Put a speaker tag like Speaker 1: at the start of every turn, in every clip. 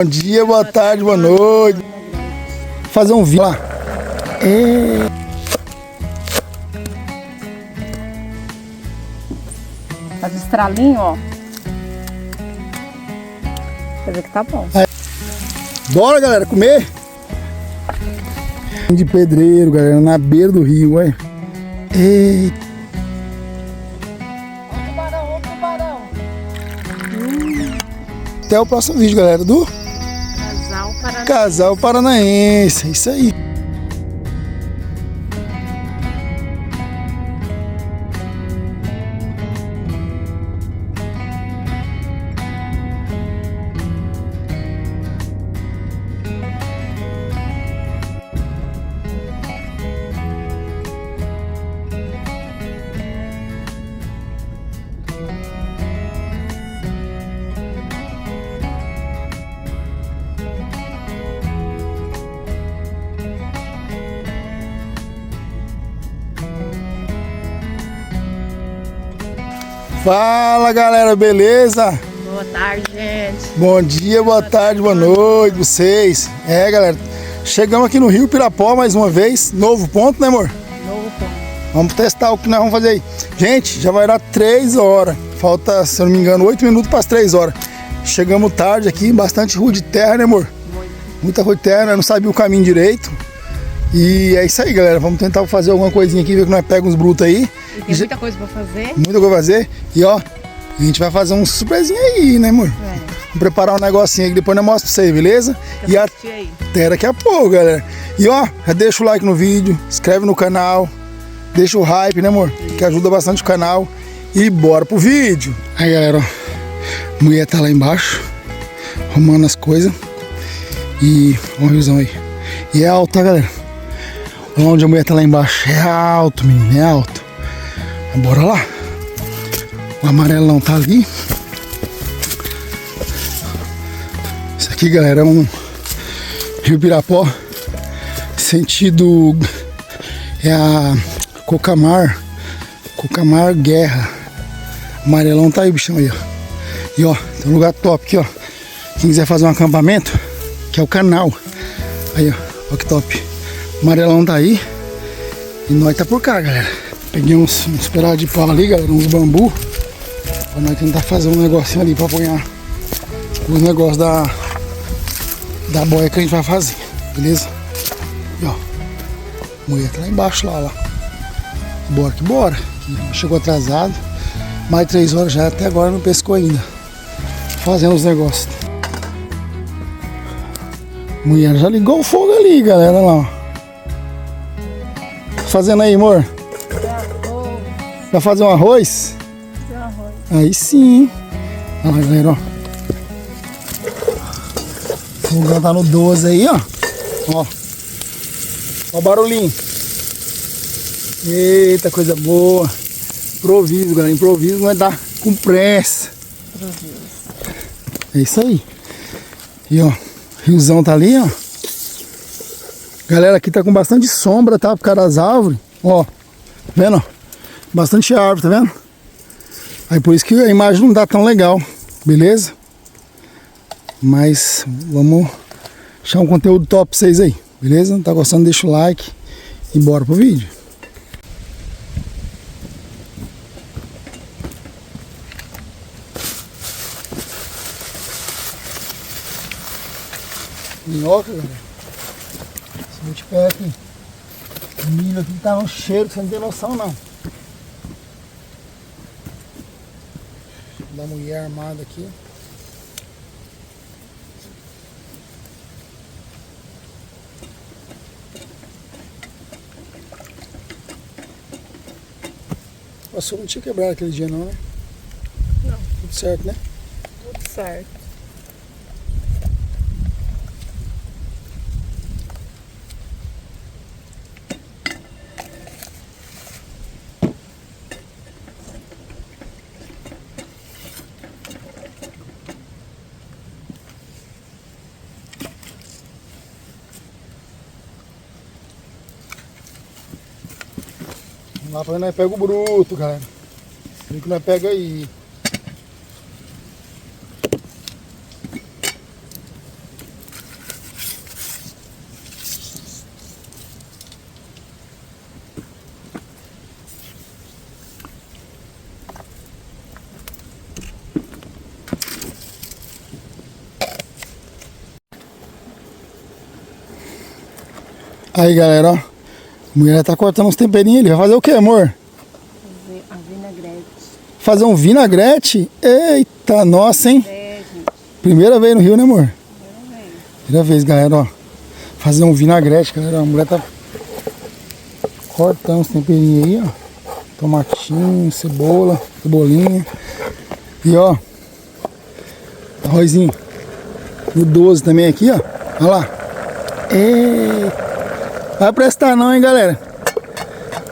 Speaker 1: Bom dia, boa tarde, boa noite. Fazer um vídeo lá.
Speaker 2: Faz estralinho, ó. Quer dizer que tá bom.
Speaker 1: Bora, galera, comer. De pedreiro, galera, na beira do rio, olha. Eita.
Speaker 2: Ó o tubarão, ó o tubarão.
Speaker 1: Até o próximo vídeo, galera, do Casal Paranaense. É isso aí. Fala, galera, beleza?
Speaker 2: Boa tarde, gente.
Speaker 1: Bom dia, boa tarde, boa noite, vocês. Galera, chegamos aqui no Rio Pirapó mais uma vez. Novo ponto, né, amor?
Speaker 2: Novo ponto.
Speaker 1: Vamos testar o que nós vamos fazer aí. Gente, já vai dar 3 horas. Falta, se eu não me engano, 8 minutos para as 3 horas. Chegamos tarde aqui, bastante rua de terra, né, amor? Muita rua de terra, nós não sabíamos o caminho direito. E é isso aí, galera. Vamos tentar fazer alguma coisinha aqui, ver que nós pegamos uns brutos aí.
Speaker 2: E tem muita coisa pra fazer.
Speaker 1: Muita coisa pra fazer. E ó, a gente vai fazer um surpresinha aí, né, amor? Vamos preparar um negocinho aí que depois eu mostro pra vocês, beleza? E até daqui a pouco, galera. E ó, já deixa o like no vídeo, inscreve no canal, deixa o hype, né, amor? Que ajuda bastante o canal. E bora pro vídeo. Aí, galera, ó, a mulher tá lá embaixo, arrumando as coisas. E ó o riozão aí. E é alto, tá, galera? Olha onde a mulher tá lá embaixo. É alto, menino, é alto. Mas bora lá. O amarelão tá ali. Isso aqui, galera, é um Rio Pirapó. Sentido é a Cocamar Guerra. O amarelão tá aí, bichão aí, ó. E ó, tem um lugar top aqui, ó. Quem quiser fazer um acampamento, que é o canal. Aí, ó, ó que top. O amarelão tá aí. E nós tá por cá, galera. Peguei uns pedaços de pau ali, galera, uns bambu. Pra nós tentar fazer um negocinho ali pra apanhar os negócios da boia que a gente vai fazer, beleza? E ó, a mulher tá lá embaixo, lá. Bora que bora. Chegou atrasado. Mais 3 horas já, até agora não pescou ainda. Fazendo os negócios. A mulher já ligou o fogo ali, galera, lá, ó. Tá fazendo aí, amor? Vai fazer um arroz? Aí sim. Olha lá, galera, ó. O fogão tá no 12 aí, ó. Ó o barulhinho. Eita, coisa boa. Improviso, galera. Improviso não é dar com pressa. É isso aí. E ó, o riozão tá ali, ó. Galera, aqui tá com bastante sombra, tá? Por causa das árvores. Ó, tá vendo? Bastante árvore, tá vendo? Aí por isso que a imagem não dá tão legal, beleza? Mas vamos deixar um conteúdo top pra vocês aí, beleza? Tá gostando? Deixa o like e bora pro vídeo. Minhoca, galera. Se eu tiver aqui, o milho aqui tá um cheiro que você não tem noção, não. Da mulher armada aqui. O açúcar não tinha quebrado aquele dia, não, né?
Speaker 2: Não.
Speaker 1: Tudo certo, né?
Speaker 2: Tudo certo.
Speaker 1: Lá pra nós pega o bruto, galera. Vem que nós pega aí. Aí, galera, ó. A mulher tá cortando uns temperinhos ali. Vai fazer o que, amor?
Speaker 2: Fazer a vinagrete.
Speaker 1: Fazer um vinagrete? Eita, nossa, hein?
Speaker 2: É, gente.
Speaker 1: Primeira vez no Rio, né, amor?
Speaker 2: Primeira vez.
Speaker 1: Primeira vez, galera, ó. Fazer um vinagrete, galera. A mulher tá cortando os temperinhos aí, ó. Tomatinho, cebolinha. E, ó. Arrozinho. O 12 também aqui, ó. Olha lá. Vai prestar não, hein, galera?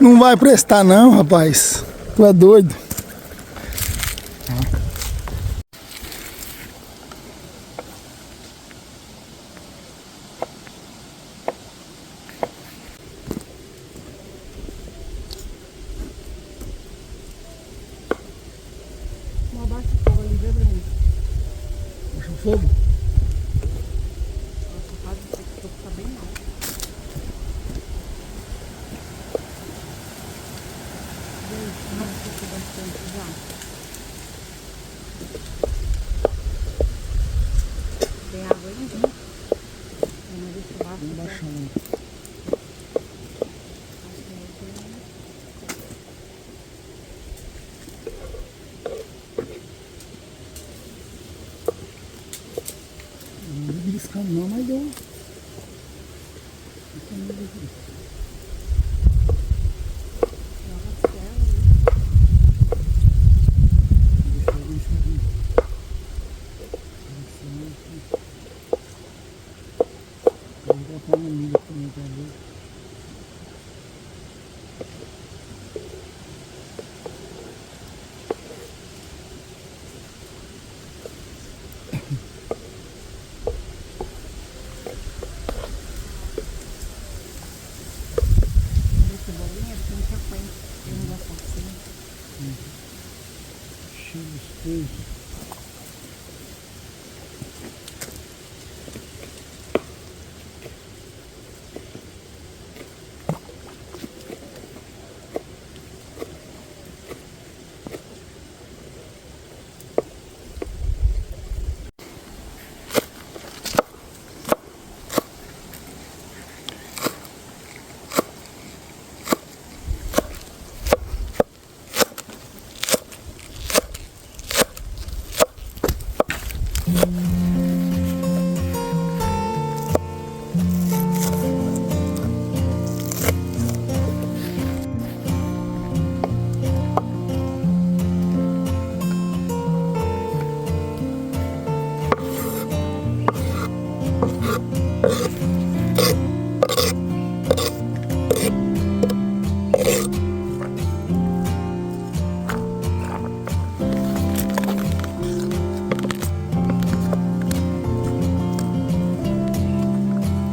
Speaker 1: Não vai prestar não, rapaz. Tu é doido.
Speaker 2: Uma baixa de fogo ali, vê pra mim.
Speaker 1: Puxa o fogo.
Speaker 2: Nossa, quase esse fogo tá bem alto. Nossa, que bastante já. Tem água aí? Vamos ver se baixa.
Speaker 1: Vamos baixando. Não beliscando não, mas deu.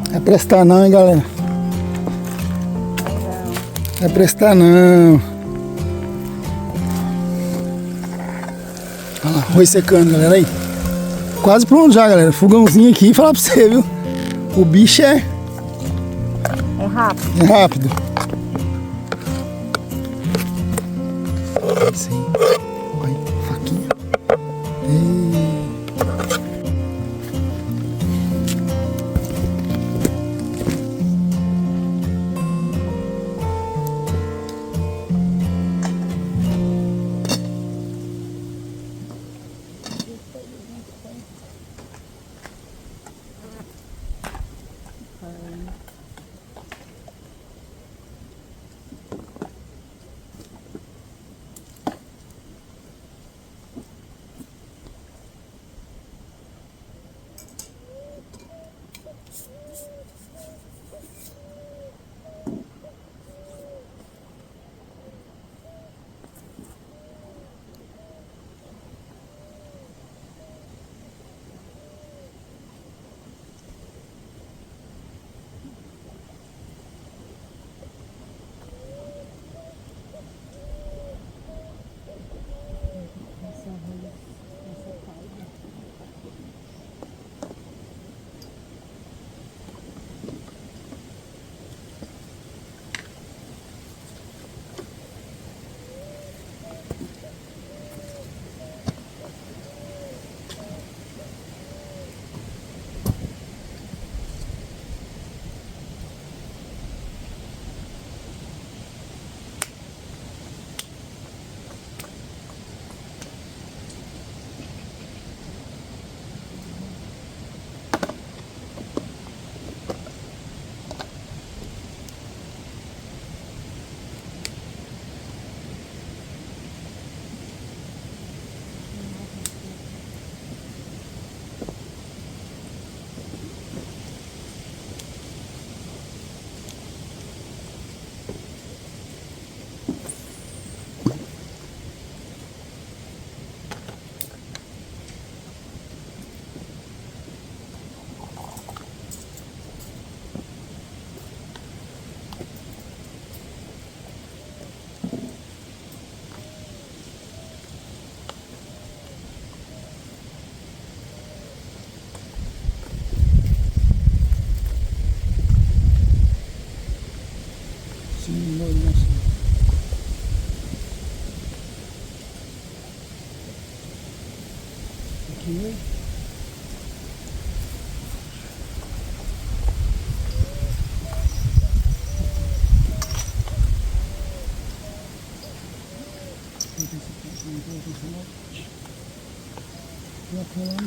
Speaker 1: Não é prestar não, hein, galera? Não é prestar não. Olha lá, arroz secando, galera, aí. Quase pronto já, galera. Fogãozinho aqui, falar pra você, viu? O bicho é
Speaker 2: rápido.
Speaker 1: É rápido. Sim. Olha, faquinha.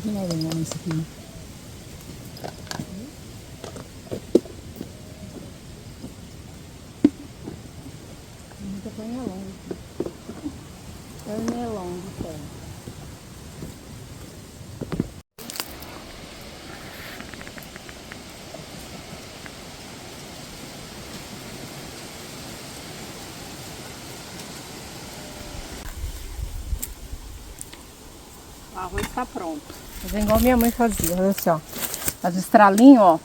Speaker 1: tem nada não nisso aqui. Né?
Speaker 2: Muita pernilongo. Pernilongo, sério. O arroz está pronto. Fazer igual minha mãe fazia, olha assim, ó. As estralinhas, ó.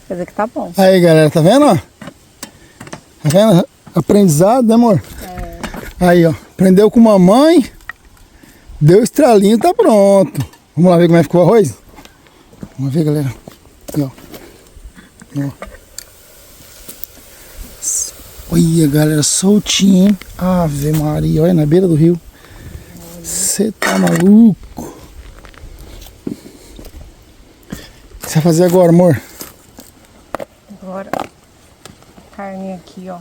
Speaker 2: Quer dizer que tá bom.
Speaker 1: Aí, galera, tá vendo, ó? Tá vendo? Aprendizado, né, amor?
Speaker 2: É.
Speaker 1: Aí, ó. Aprendeu com mamãe. Deu estralinho, tá pronto. Vamos lá ver como é que ficou o arroz? Vamos ver, galera. Aqui, ó. Olha, galera, soltinho, hein? Ave Maria, olha na beira do rio. Você tá maluco? O que você vai fazer agora, amor?
Speaker 2: Agora, a carne aqui, ó.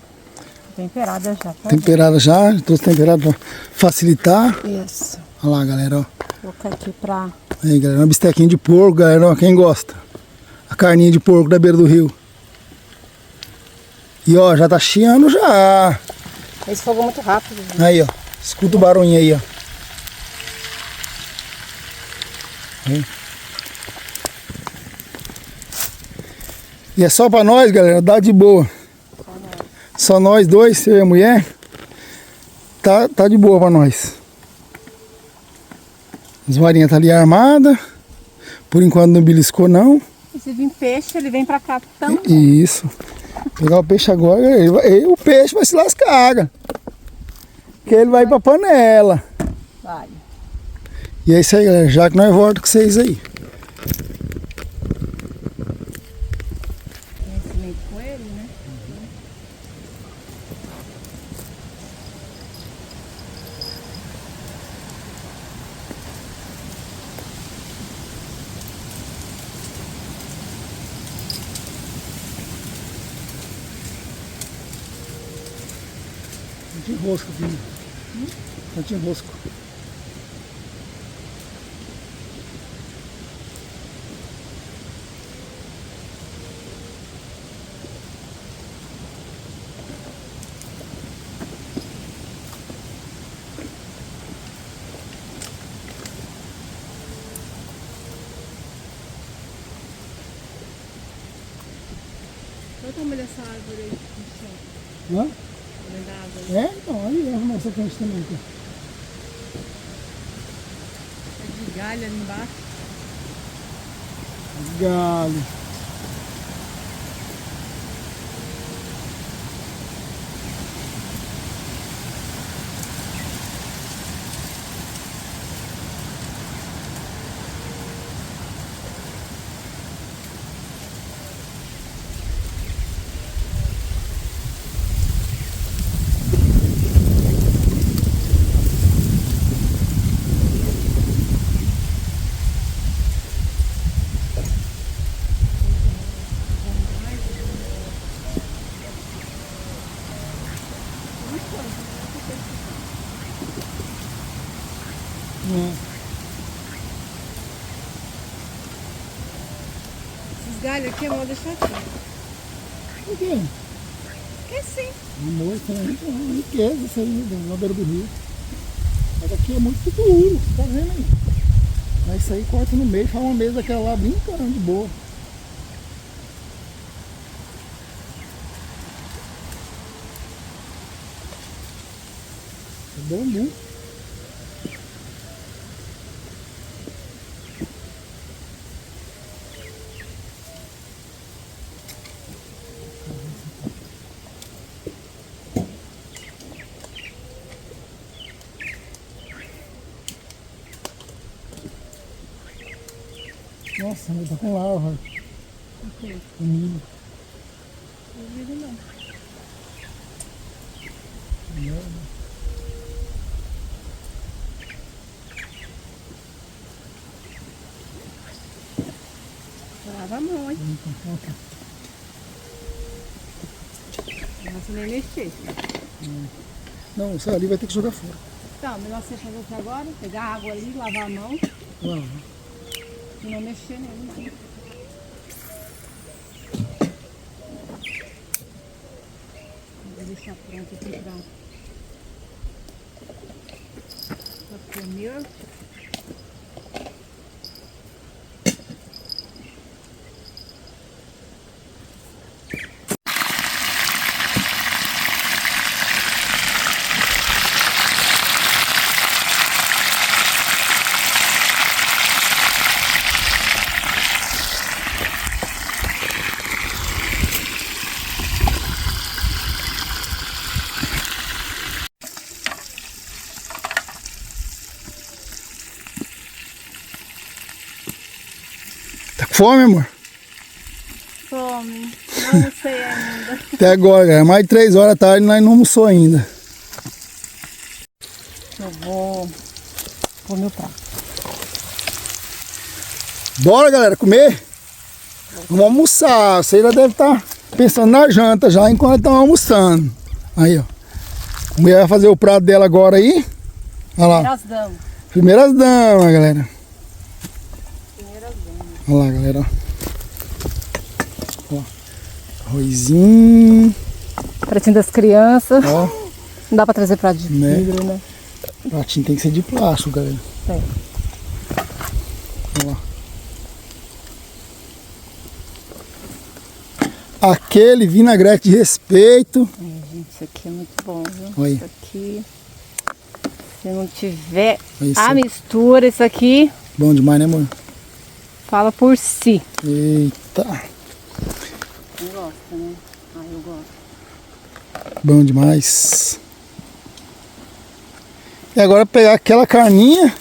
Speaker 2: Temperada já, tá?
Speaker 1: Temperada já, trouxe temperado pra facilitar.
Speaker 2: Isso.
Speaker 1: Olha lá, galera, ó.
Speaker 2: Vou colocar aqui pra...
Speaker 1: Aí, galera, uma bistequinha de porco, galera, ó, quem gosta? A carninha de porco da beira do rio. E ó, já tá chiando já.
Speaker 2: Esse fogo é muito rápido. Né?
Speaker 1: Aí, ó, escuta o barulho aí, ó. Aí. E é só pra nós, galera, dá de boa. Só nós dois, eu e a mulher. Tá de boa pra nós. As varinhas tá ali armada. Por enquanto não beliscou não.
Speaker 2: E se vir peixe, ele vem pra cá também.
Speaker 1: Isso. Pegar o peixe agora, o peixe vai se lascar. Porque ele vai pra panela.
Speaker 2: Vai.
Speaker 1: E é isso aí, galera. Já que nós voltamos com vocês aí.
Speaker 2: Conhecimento com ele, né?
Speaker 1: Tá de rosco, filho. Tá de rosco.
Speaker 2: Olha o tamanho dessa árvore aí no chão.
Speaker 1: Hã?
Speaker 2: O tamanho da árvore.
Speaker 1: É, então, aí arruma essa frente também. Aqui.
Speaker 2: É de galho ali embaixo.
Speaker 1: Galho.
Speaker 2: Esses galhos aqui eu vou deixar aqui.
Speaker 1: Por quê?
Speaker 2: Porque sim.
Speaker 1: Amor, isso é uma riqueza isso aí, na beira do rio. Mas aqui é muito duro, tá vendo aí? Aí isso aí corta no meio, faz uma mesa daquela lá brincando de boa. É bambu. Nossa, ele tá com larva.
Speaker 2: Ok.
Speaker 1: Com milho.
Speaker 2: Não vi não. Lava a mão, hein? Não se nem mexer.
Speaker 1: Não, isso ali vai ter que jogar fora.
Speaker 2: Então, melhor você fazer aqui agora, pegar a água ali, lavar a mão
Speaker 1: Vamos.
Speaker 2: e não mexer nele mais. Vou deixar pronto aqui pra comer.
Speaker 1: Tá com fome, amor?
Speaker 2: Fome, não sei ainda.
Speaker 1: Até agora, galera. Mais de 3 horas da tarde e nós não almoçou ainda.
Speaker 2: Eu vou pôr meu prato.
Speaker 1: Bora, galera, comer? Vamos almoçar. Você já deve estar pensando na janta já enquanto estão almoçando. Aí, ó. A mulher vai fazer o prato dela agora aí. Olha lá.
Speaker 2: Primeiras damas.
Speaker 1: Primeiras damas, galera.
Speaker 2: Primeiras damas.
Speaker 1: Olha lá, galera. Ó. Arrozinho.
Speaker 2: Pratinho das crianças.
Speaker 1: Ó.
Speaker 2: Não dá pra trazer prato de
Speaker 1: Né?
Speaker 2: vidro, né?
Speaker 1: Pratinho tem que ser de plástico, galera.
Speaker 2: Tem.
Speaker 1: Olha lá. Aquele vinagrete de respeito.
Speaker 2: Gente, isso aqui é muito bom, viu?
Speaker 1: Olha aí.
Speaker 2: Isso aqui, se não tiver
Speaker 1: Olha isso
Speaker 2: a
Speaker 1: aí.
Speaker 2: mistura, isso aqui
Speaker 1: Bom demais, né, amor?
Speaker 2: fala por si.
Speaker 1: Eita.
Speaker 2: Não gosta, né? Ah, eu gosto.
Speaker 1: Bom demais. E agora pegar aquela carninha.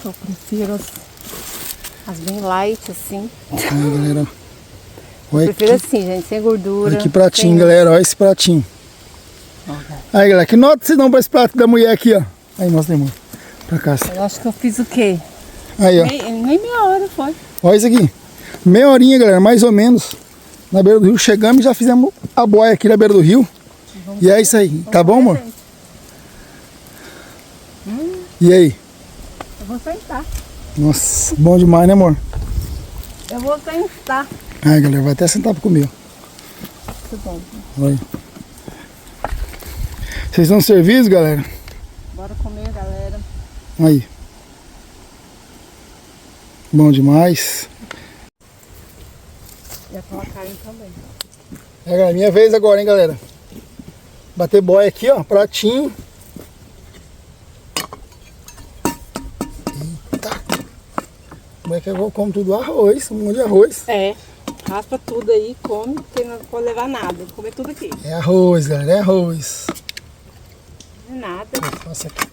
Speaker 2: Eu prefiro as bem light, assim.
Speaker 1: Aí, galera. Olha
Speaker 2: Prefiro
Speaker 1: que,
Speaker 2: assim, gente, sem gordura.
Speaker 1: olha que pratinho,
Speaker 2: sem-
Speaker 1: galera. Olha esse pratinho. Aí, galera. Que nota vocês dão pra esse prato da mulher aqui, ó? Aí, mostra aí, amor. Pra cá.
Speaker 2: Eu acho que eu fiz o quê?
Speaker 1: Aí, ó.
Speaker 2: Nem meia hora foi.
Speaker 1: Olha isso aqui. Meia horinha, galera. Mais ou menos. Na beira do rio. Chegamos e já fizemos a boia aqui na beira do rio. E é isso aí. Tá bom, amor? E aí?
Speaker 2: Eu vou sentar.
Speaker 1: Nossa, bom demais, né, amor?
Speaker 2: Eu vou sentar.
Speaker 1: Aí, galera, vai até sentar pra comer.
Speaker 2: Muito bom.
Speaker 1: Olha aí. Vocês estão servidos, galera?
Speaker 2: Bora comer, galera.
Speaker 1: Aí. Bom demais.
Speaker 2: E aquela carne também.
Speaker 1: É, galera, minha vez agora, hein, galera? Bater boia aqui, ó. Pratinho. Eita. Como é que eu como tudo? Arroz. Um monte de arroz.
Speaker 2: É, raspa tudo aí, come, porque não pode levar nada. Vou comer tudo aqui.
Speaker 1: É arroz, galera. É arroz.
Speaker 2: Não é nada.
Speaker 1: Passa aqui.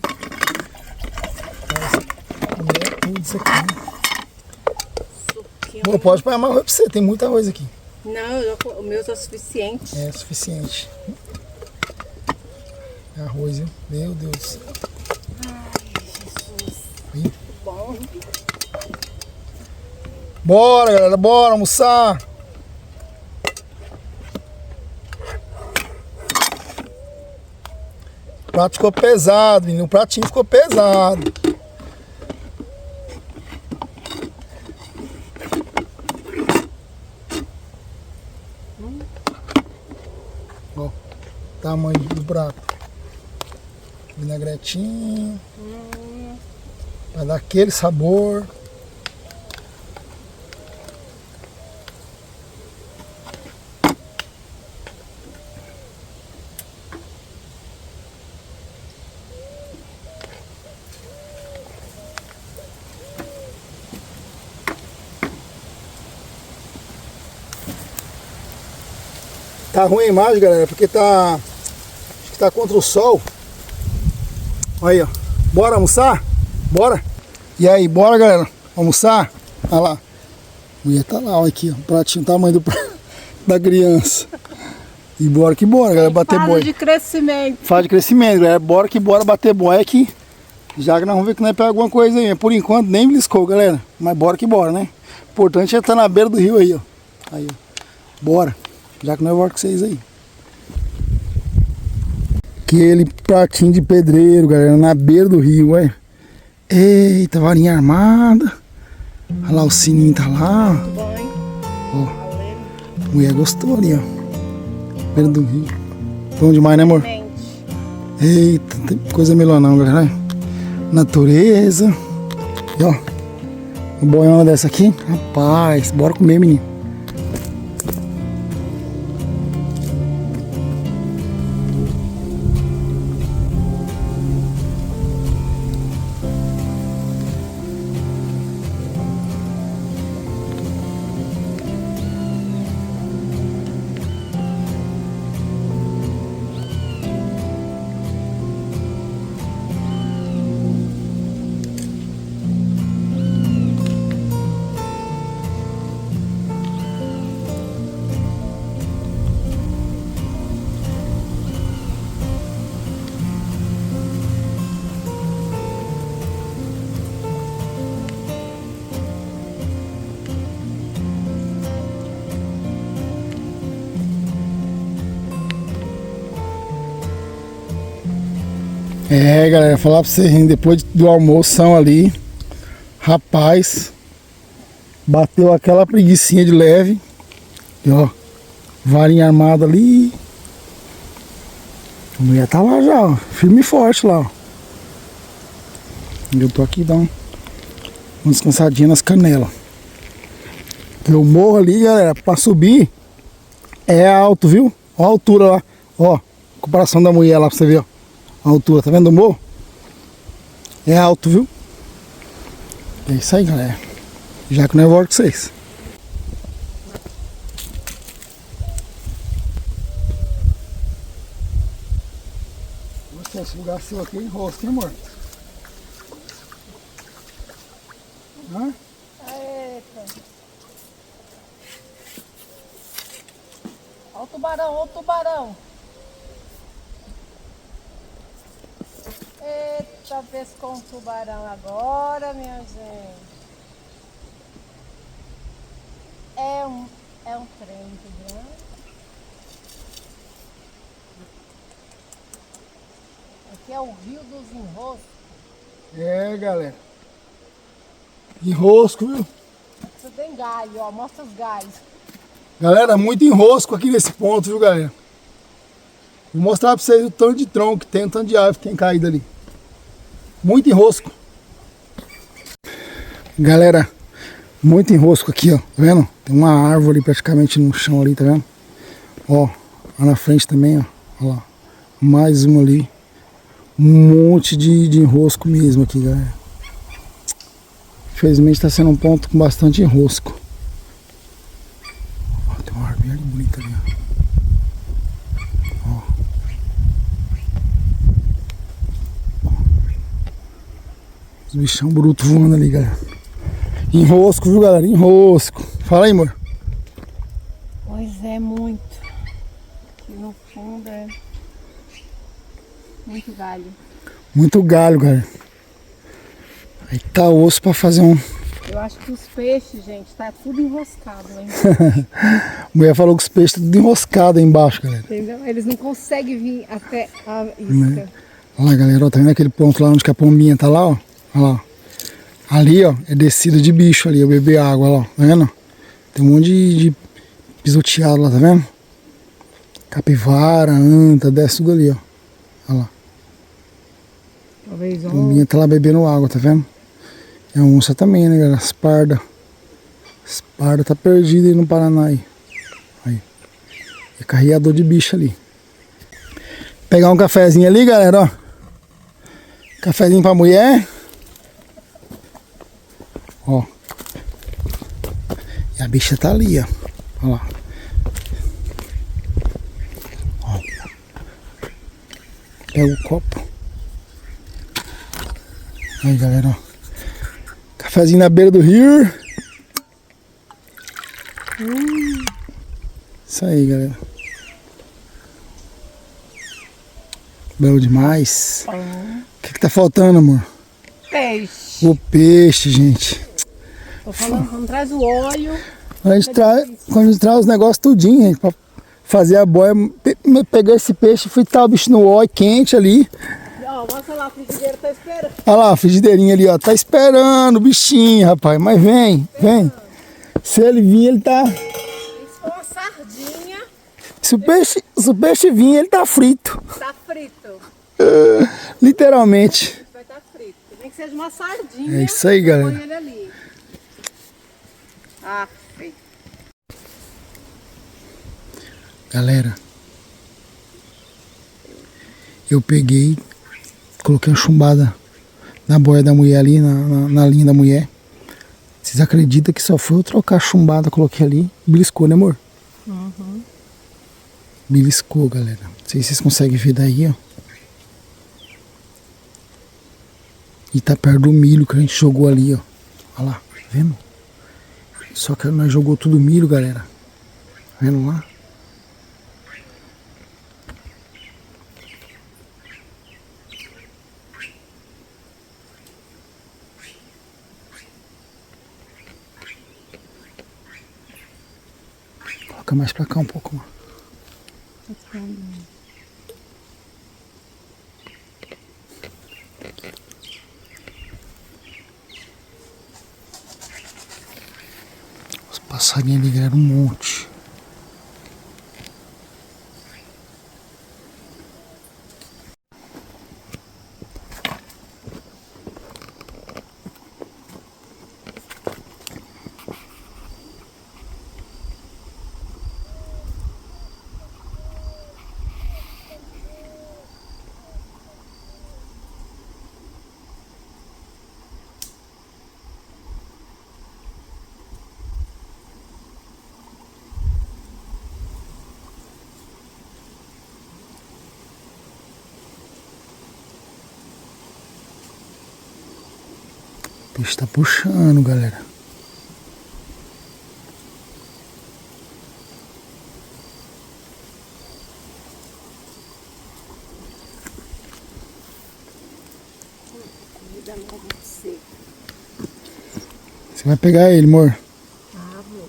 Speaker 1: Comer tudo isso aqui.
Speaker 2: Suquinho.
Speaker 1: Bom, pode pôr mais arroz pra você. Tem muito arroz aqui.
Speaker 2: Não, o meu tá suficiente.
Speaker 1: É suficiente. É arroz, viu? Meu Deus do céu.
Speaker 2: Jesus.
Speaker 1: Aí.
Speaker 2: Bom.
Speaker 1: Bora, galera. Bora almoçar. O prato ficou pesado, menino. O pratinho ficou pesado. Ó, tamanho do prato. Vinagretinho. Vai dar aquele sabor. Tá ruim a imagem, galera, porque tá, acho que tá contra o sol. Aí, ó. Bora almoçar? Bora? E aí, bora, galera? Almoçar? Olha lá. A mulher tá lá, olha aqui, ó. Pratinho, tamanho da criança. E bora que bora, galera, bater
Speaker 2: Fala
Speaker 1: boi.
Speaker 2: de crescimento.
Speaker 1: Faz de crescimento, galera. Bora que bora bater boi aqui. Já que nós vamos ver que nós pegamos alguma coisa aí. Por enquanto nem beliscou, galera. Mas bora que bora, né? O importante é estar na beira do rio aí, ó. Aí, ó. Bora. Já que nós voltamos com vocês aí. Aquele pratinho de pedreiro, galera, na beira do rio, olha. Eita, varinha armada. Olha lá, o sininho tá lá.
Speaker 2: Bom, hein?
Speaker 1: Ó, a mulher gostou ali, ó. Beira do rio. Bom demais, né, amor?
Speaker 2: Mente.
Speaker 1: Eita, não tem coisa melhor não, galera. Natureza. E ó, uma boiona dessa aqui. Rapaz, bora comer, menino. É, galera, falar pra vocês, hein, depois do almoção ali, rapaz, bateu aquela preguicinha de leve. E ó, varinha armada ali. A mulher tá lá já, ó, firme e forte lá, ó. Eu tô aqui dando uma descansadinha nas canelas. Eu morro ali, galera, pra subir é alto, viu? Ó a altura lá, ó, comparação da mulher lá pra você ver, ó. A altura, tá vendo o morro? É alto, viu? É isso aí, galera. Já que não é volto com vocês. Nossa, esse lugar seu aqui é enrosco, hein, amor? Hã?
Speaker 2: Eita. Olha o tubarão, olha o tubarão. Eita, pescou um tubarão agora, minha gente. É um trem, entendeu? Aqui é o Rio dos Enroscos.
Speaker 1: É, galera. Enrosco, viu?
Speaker 2: Você tem galho, ó, mostra os galhos.
Speaker 1: Galera, muito enrosco aqui nesse ponto, viu, galera? Vou mostrar pra vocês o tanto de tronco que tem, o tanto de árvore que tem caído ali. Muito enrosco. Galera, muito enrosco aqui, ó. Tá vendo? Tem uma árvore praticamente no chão ali, tá vendo? Ó, lá na frente também, ó. Olha lá. Mais uma ali. Um monte de enrosco mesmo aqui, galera. Infelizmente tá sendo um ponto com bastante enrosco. Ó, tem uma árvore ali bonita ali, ó. Os bichão bruto voando ali, galera. Enrosco, viu, galera? Enrosco. Fala aí, amor.
Speaker 2: Pois é, muito. Aqui no fundo é muito galho.
Speaker 1: Muito galho, galera. Aí tá osso pra fazer um...
Speaker 2: Eu acho que os peixes, gente, tá tudo enroscado, hein?
Speaker 1: A mulher falou que os peixes estão tudo enroscados aí embaixo, galera.
Speaker 2: Entendeu? Eles não conseguem vir até a isca.
Speaker 1: Olha lá, galera, ó, tá vendo aquele ponto lá onde que a pombinha tá lá, ó? Olha lá. Ali, ó, é descida de bicho ali, eu beber água lá, ó. Tá vendo? Tem um monte de pisoteado lá, tá vendo? Capivara, anta, desce tudo ali, ó. Olha lá.
Speaker 2: Talvez
Speaker 1: A pombinha tá lá bebendo água, tá vendo? E a onça também, né, galera? As pardas. As pardas tá perdida aí no Paraná aí. Aí. É carreador de bicho ali. Pegar um cafezinho ali, galera, ó. Cafezinho pra mulher. Ó. E a bicha tá ali, ó. Olha lá. Ó. Pega o copo. Aí, galera, ó. Cafezinho na beira do rio. Isso aí, galera. Belo demais. O que tá faltando, amor?
Speaker 2: peixe.
Speaker 1: O peixe, gente.
Speaker 2: Tô falando, quando traz o óleo.
Speaker 1: Quando a gente traz os negócios tudinho, gente, pra fazer a boia, pegar esse peixe, fritar o bicho no óleo quente ali.
Speaker 2: Ó, mostra lá, a frigideira tá esperando.
Speaker 1: Olha lá, a frigideirinha ali, ó. Tá esperando o bichinho, rapaz. Mas vem, vem. Se ele vir, ele tá...
Speaker 2: Isso foi uma sardinha.
Speaker 1: Se o peixe vir, ele tá frito.
Speaker 2: Tá frito.
Speaker 1: Literalmente.
Speaker 2: Vai estar frito. Nem que seja uma sardinha.
Speaker 1: É isso aí, galera.
Speaker 2: Põe ele ali. Ah, feio.
Speaker 1: Galera, eu peguei, coloquei uma chumbada na boia da mulher ali, na linha da mulher. Vocês acreditam que só foi eu trocar a chumbada, coloquei ali, beliscou, né, amor?
Speaker 2: Uhum.
Speaker 1: Beliscou, galera. Não sei se vocês conseguem ver daí, ó. E tá perto do milho que a gente jogou ali, ó. Olha lá, tá vendo? Só que nós jogou tudo milho, galera. Tá vendo lá? Coloca mais pra cá um pouco, mano. Os passarinhos ali, galera, um monte. O peixe tá puxando, galera.
Speaker 2: Comida nova pra você.
Speaker 1: Você vai pegar ele, amor?
Speaker 2: Ah, vou.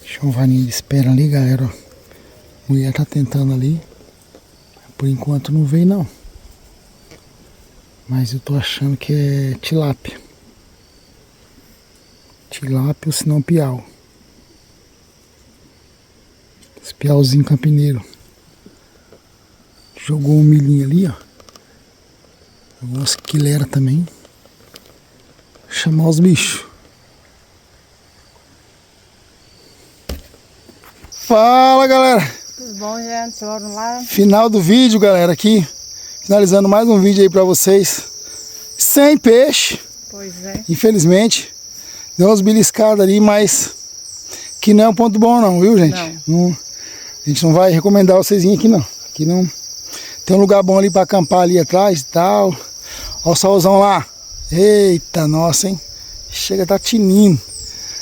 Speaker 1: Chovaninho de espera ali, galera, ó. A mulher tá tentando ali. Por enquanto não veio, não. Mas eu tô achando que é tilápia. Tilápia ou se não piau. Esse piauzinho campineiro. Jogou um milhinho ali, ó. Jogou umas quilera também. Chamar os bichos. Fala, galera!
Speaker 2: Tudo bom, gente? Vamos lá.
Speaker 1: Final do vídeo, galera, aqui. Finalizando mais um vídeo aí pra vocês. Sem peixe,
Speaker 2: Pois é.
Speaker 1: infelizmente. Deu umas beliscadas ali, mas que não é um ponto bom não, viu, gente? Não, a gente não vai recomendar vocês virem aqui não. Aqui não. Tem um lugar bom ali pra acampar ali atrás e tal. Olha o solzão lá. Eita, nossa, hein? Chega, tá tinindo.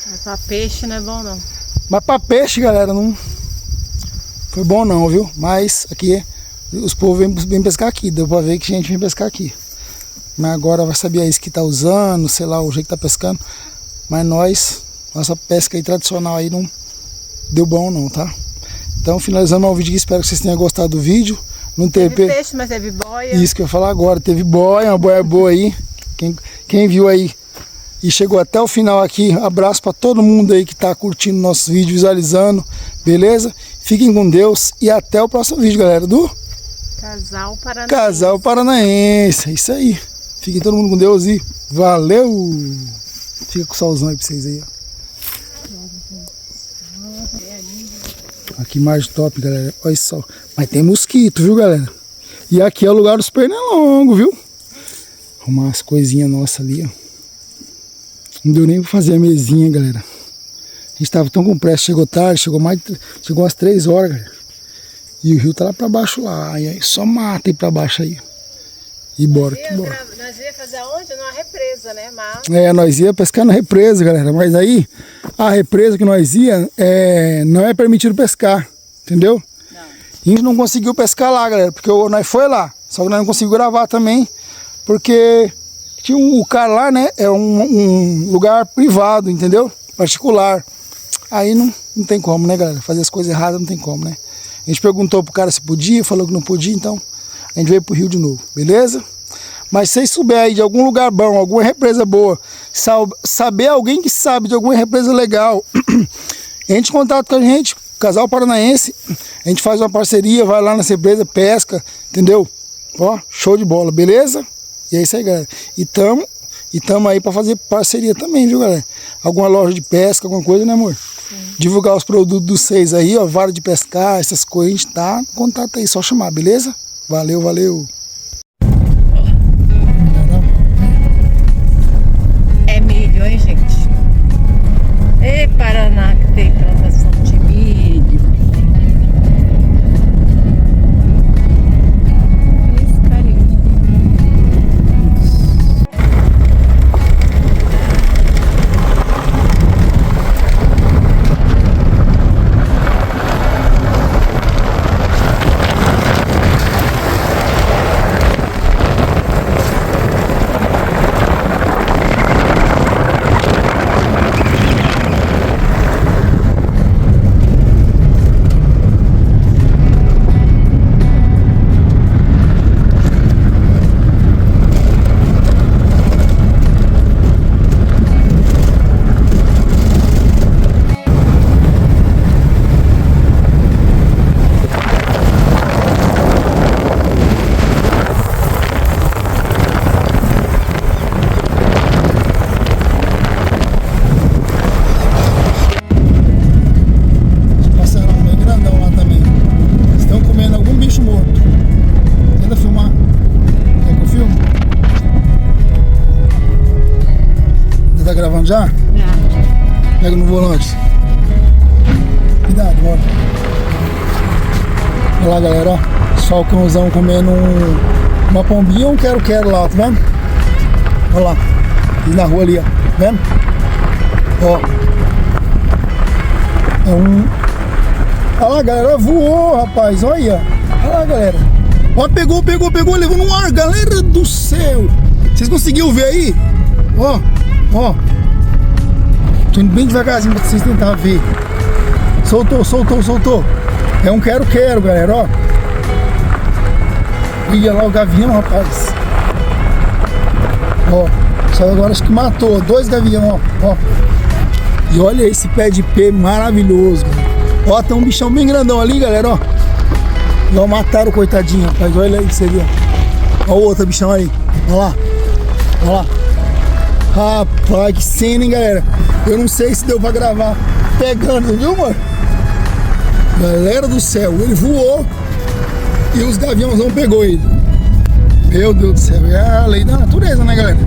Speaker 2: Mas pra peixe não é bom, não.
Speaker 1: Mas pra peixe, galera, não foi bom não, viu? Mas aqui, os povos vêm pescar aqui. Deu pra ver que a gente vem pescar aqui. Mas agora vai saber a isca que tá usando, sei lá, o jeito que tá pescando. Mas nossa pesca aí tradicional aí não deu bom não, tá? Então, finalizando o vídeo aqui, espero que vocês tenham gostado do vídeo. Não teve
Speaker 2: peixe, mas teve boia.
Speaker 1: Isso que eu ia falar agora, teve boia, uma boia boa aí. Quem viu aí e chegou até o final aqui, abraço para todo mundo aí que tá curtindo nossos vídeos, visualizando, beleza? Fiquem com Deus e até o próximo vídeo, galera, do
Speaker 2: Casal Paranaense.
Speaker 1: Casal Paranaense. É isso aí. Fiquem todo mundo com Deus e valeu! Fica com o solzão aí pra vocês aí, ó. Aqui mais top, galera. Olha só. Mas tem mosquito, viu, galera? E aqui é o lugar dos pernilongos, viu? Arrumar as coisinhas nossas ali, ó. Não deu nem pra fazer a mesinha, galera. A gente tava tão com pressa, chegou tarde, chegou às 3 horas, galera. E o rio tá lá pra baixo lá, e aí só mata aí pra baixo aí. E bora, que bora.
Speaker 2: Nós ia fazer aonde? Numa represa, né? Mas...
Speaker 1: Nós ia pescar na represa, galera. Mas aí, a represa que nós ia, não é permitido pescar, entendeu? Não. E a gente não conseguiu pescar lá, galera, porque nós foi lá. Só que nós não conseguimos gravar também, porque tinha o cara lá, né? É um lugar privado, entendeu? Particular. Aí não tem como, né, galera? Fazer as coisas erradas não tem como, né? A gente perguntou pro cara se podia, falou que não podia, então a gente veio pro rio de novo, beleza? Mas se vocês souberem aí de algum lugar bom, alguma represa boa, saber alguém que sabe de alguma represa legal, entre em contato com a gente, Casal Paranaense, a gente faz uma parceria, vai lá nessa represa, pesca, entendeu? Ó, show de bola, beleza? E é isso aí, galera. E tamo aí pra fazer parceria também, viu, galera? Alguma loja de pesca, alguma coisa, né, amor? Divulgar os produtos dos 6 aí, ó, vara de pescar, essas coisas, a gente tá em contato aí, só chamar, beleza? Valeu, valeu.
Speaker 2: É milho, hein, gente? Ei, Paraná, que tem plantação de milho. Esse carinho.
Speaker 1: Já? Pega no volante. Cuidado, bora. Olha lá, galera, ó. Só o cãozão comendo uma pombinha ou um quero-quero lá, tá vendo? Olha lá. E na rua ali, ó. Tá vendo? Ó. Olha lá, galera. Voou, rapaz. Olha aí, ó. Olha lá, galera. Ó, pegou. Levou no ar, galera do céu. Vocês conseguiram ver aí? Ó. Tô indo bem devagarzinho pra vocês tentarem ver. Soltou. É um quero-quero, galera, ó. Ia lá o gavião, rapaz. Ó, só agora acho que matou. 2 gavião, ó. E olha esse pé de pé maravilhoso, galera. Ó, tem um bichão bem grandão ali, galera, ó. Ó, mataram o coitadinho, rapaz. Olha aí, você viu. Ó o outro bichão aí. Olha lá. Rapaz, que cena, hein, galera. Eu não sei se deu pra gravar pegando, viu, mano? Galera do céu, ele voou e os gaviãozão pegou ele. Meu Deus do céu, é a lei da natureza, né, galera?